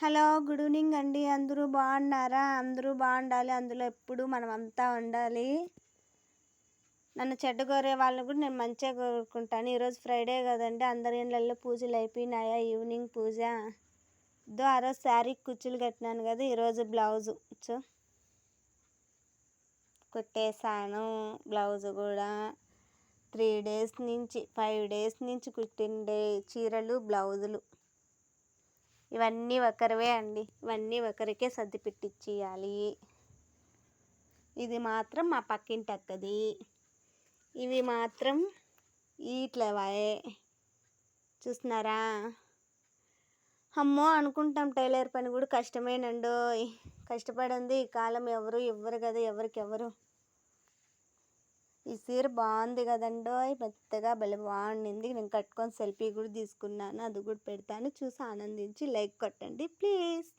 Hello! Good evening అండి. అందరూ బాగున్నారా? అందరూ బాగుండాలి. అందులో ఎప్పుడు మనమంతా ఉండాలి. నన్ను చెడ్డ కోరే వాళ్ళని కూడా నేను మంచిగా కోరుకుంటాను. ఈరోజు ఫ్రైడే కదండి! అందరి ఇళ్ళల్లో పూజలు అయిపోయినాయా? ఈవినింగ్ పూజ. ఆ రోజు శారీకి కుచ్చులు కట్టినాను కదా! ఈరోజు బ్లౌజు కుట్టేశాను. బ్లౌజు కూడా 3 డేస్ నుంచి 5 డేస్ నుంచి కుట్టిండే చీరలు, బ్లౌజులు ఇవన్నీ ఒకరివే అండి. ఇవన్నీ ఒకరికే సర్ది పెట్టించేయాలి. ఇది మాత్రం మా పక్కింటి అక్కది. ఇవి మాత్రం ఇట్లవే చూస్తున్నారా? అమ్మో అనుకుంటాం టైలర్ పని కూడా కష్టమేనండోయ్. కష్టపడింది ఈ కాలం ఎవరు ఇవ్వరు కదా ఎవరికెవరు. ఈ చీర బాగుంది కదండోయ్, మెత్తగా భలే బాగుండింది. నేను కట్టుకొని సెల్ఫీ కూడా తీసుకున్నాను. అది కూడా పెడతాను, చూసి ఆనందించి లైక్ కొట్టండి ప్లీజ్.